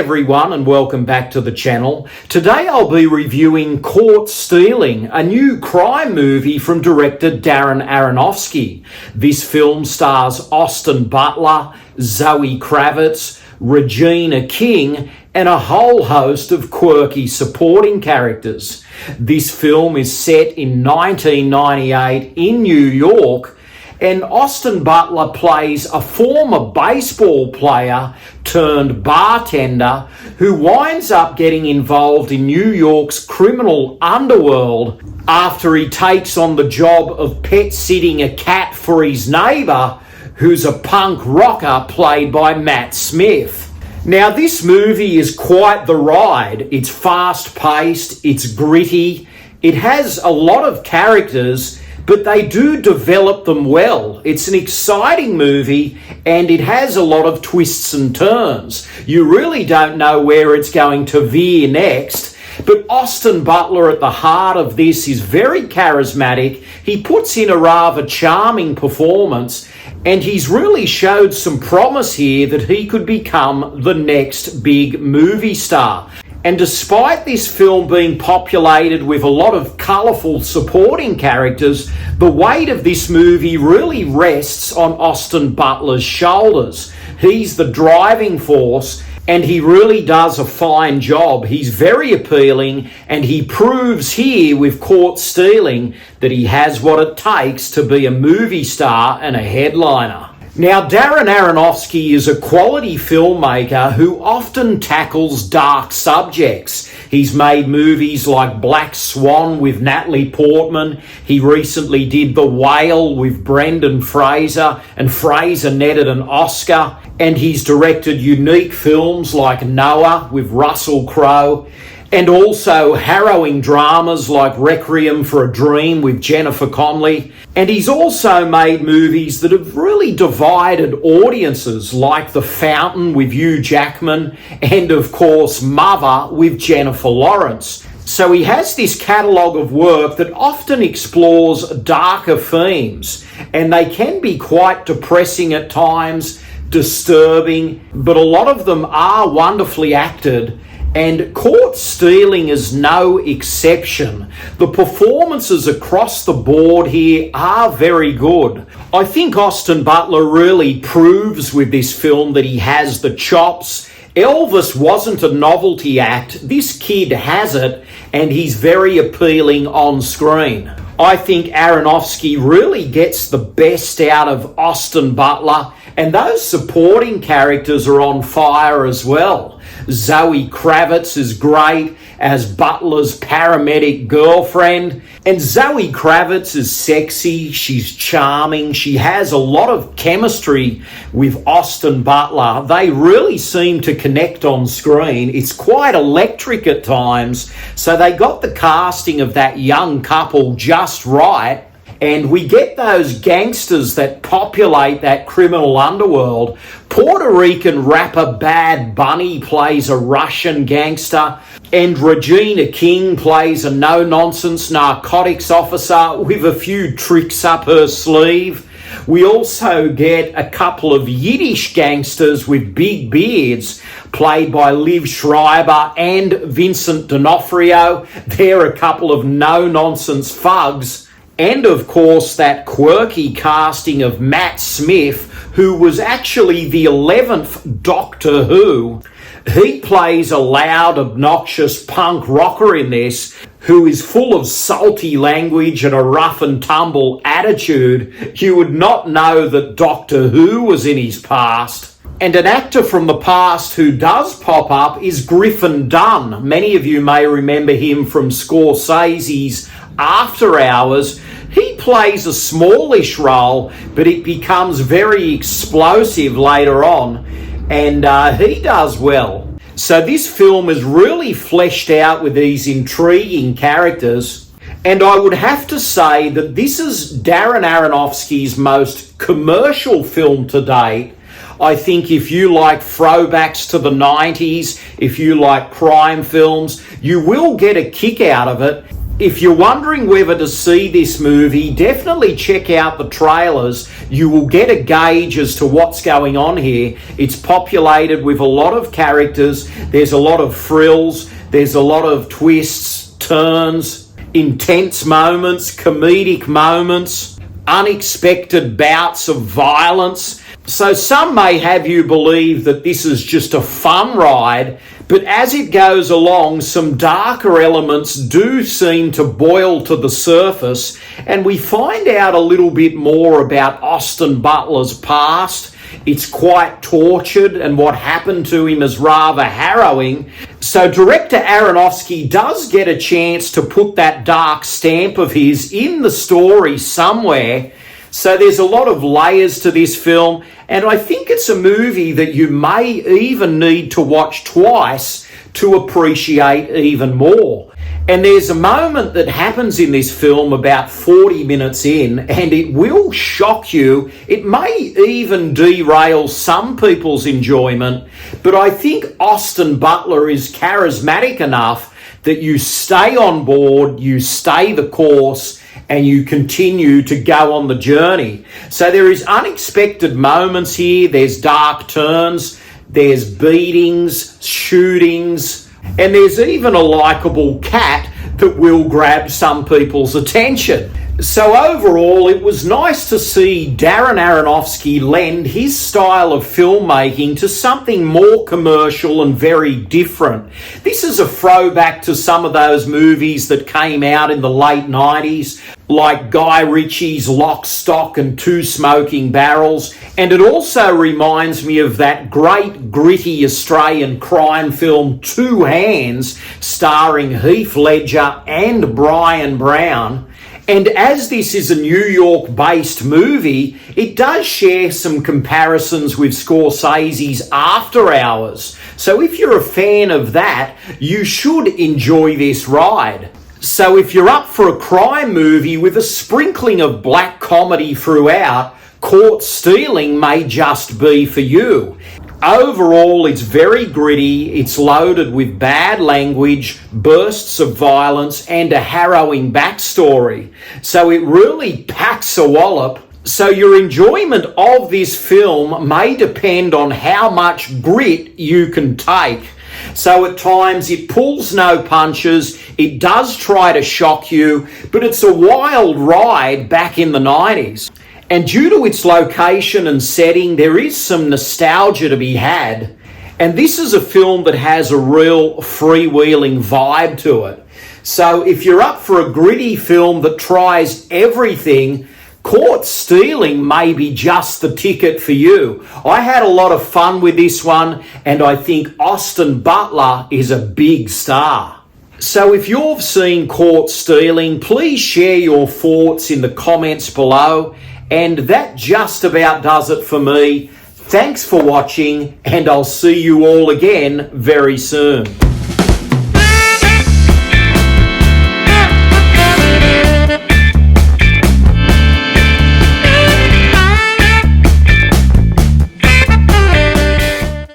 everyone, and welcome back to the channel. Today I'll be reviewing Caught Stealing, a new crime movie from director Darren Aronofsky. This film stars Austin Butler, Zoe Kravitz, Regina King, and a whole host of quirky supporting characters. This film is set in 1998 in New York, and Austin Butler plays a former baseball player turned bartender who winds up getting involved in New York's criminal underworld after he takes on the job of pet sitting a cat for his neighbour, who's a punk rocker played by Matt Smith. Now, this movie is quite the ride. It's fast-paced, it's gritty, it has a lot of characters, but they do develop them well. It's an exciting movie and it has a lot of twists and turns. You really don't know where it's going to veer next, but Austin Butler at the heart of this is very charismatic. He puts in a rather charming performance, and he's really showed some promise here that he could become the next big movie star. And despite this film being populated with a lot of colourful supporting characters, the weight of this movie really rests on Austin Butler's shoulders. He's the driving force, and he really does a fine job. He's very appealing, and he proves here with Caught Stealing that he has what it takes to be a movie star and a headliner. Now, Darren Aronofsky is a quality filmmaker who often tackles dark subjects. He's made movies like Black Swan with Natalie Portman. He recently did The Whale with Brendan Fraser, and Fraser netted an Oscar. And he's directed unique films like Noah with Russell Crowe, and also harrowing dramas like Requiem for a Dream with Jennifer Connelly. And he's also made movies that have really divided audiences, like The Fountain with Hugh Jackman, and of course Mother with Jennifer Lawrence. So he has this catalogue of work that often explores darker themes, and they can be quite depressing at times, disturbing, but a lot of them are wonderfully acted. And Caught Stealing is no exception. The performances across the board here are very good. I think Austin Butler really proves with this film that he has the chops. Elvis wasn't a novelty act. This kid has it, and he's very appealing on screen. I think Aronofsky really gets the best out of Austin Butler, and those supporting characters are on fire as well. Zoe Kravitz is great as Butler's paramedic girlfriend, and Zoe Kravitz is sexy, she's charming, she has a lot of chemistry with Austin Butler. They really seem to connect on screen. It's quite electric at times, so they got the casting of that young couple just right. And we get those gangsters that populate that criminal underworld. Puerto Rican rapper Bad Bunny plays a Russian gangster, and Regina King plays a no-nonsense narcotics officer with a few tricks up her sleeve. We also get a couple of Yiddish gangsters with big beards, played by Liv Schreiber and Vincent D'Onofrio. They're a couple of no-nonsense thugs. And of course, that quirky casting of Matt Smith, who was actually the 11th Doctor Who. He plays a loud, obnoxious punk rocker in this, who is full of salty language and a rough and tumble attitude. You would not know that Doctor Who was in his past. And an actor from the past who does pop up is Griffin Dunne. Many of you may remember him from Scorsese's After Hours. He plays a smallish role, but it becomes very explosive later on, and he does well. So this film is really fleshed out with these intriguing characters, and I would have to say that this is Darren Aronofsky's most commercial film to date. I think if you like throwbacks to the 90s, if you like crime films, you will get a kick out of it. If you're wondering whether to see this movie, definitely check out the trailers. You will get a gauge as to what's going on here. It's populated with a lot of characters. There's a lot of frills. There's a lot of twists, turns, intense moments, comedic moments, unexpected bouts of violence. So some may have you believe that this is just a fun ride, but as it goes along, some darker elements do seem to boil to the surface, and we find out a little bit more about Austin Butler's past. It's quite tortured, and what happened to him is rather harrowing. So director Aronofsky does get a chance to put that dark stamp of his in the story somewhere. So there's a lot of layers to this film, and I think it's a movie that you may even need to watch twice to appreciate even more. And there's a moment that happens in this film about 40 minutes in, and it will shock you. It may even derail some people's enjoyment, but I think Austin Butler is charismatic enough that you stay on board, you stay the course, and you continue to go on the journey. So there is unexpected moments here, there's dark turns, there's beatings, shootings, and there's even a likeable cat that will grab some people's attention. So overall, it was nice to see Darren Aronofsky lend his style of filmmaking to something more commercial and very different. This is a throwback to some of those movies that came out in the late 90s, like Guy Ritchie's Lock, Stock and Two Smoking Barrels, and it also reminds me of that great gritty Australian crime film Two Hands, starring Heath Ledger and Brian Brown. And as this is a New York-based movie, it does share some comparisons with Scorsese's After Hours. So if you're a fan of that, you should enjoy this ride. So if you're up for a crime movie with a sprinkling of black comedy throughout, Caught Stealing may just be for you. Overall, it's very gritty, it's loaded with bad language, bursts of violence, and a harrowing backstory. So it really packs a wallop. So your enjoyment of this film may depend on how much grit you can take. So at times it pulls no punches, it does try to shock you, but it's a wild ride back in the 90s. And due to its location and setting, there is some nostalgia to be had. And this is a film that has a real freewheeling vibe to it. So if you're up for a gritty film that tries everything, Caught Stealing may be just the ticket for you. I had a lot of fun with this one, and I think Austin Butler is a big star. So if you've seen Caught Stealing, please share your thoughts in the comments below. And that just about does it for me. Thanks for watching, and I'll see you all again very soon.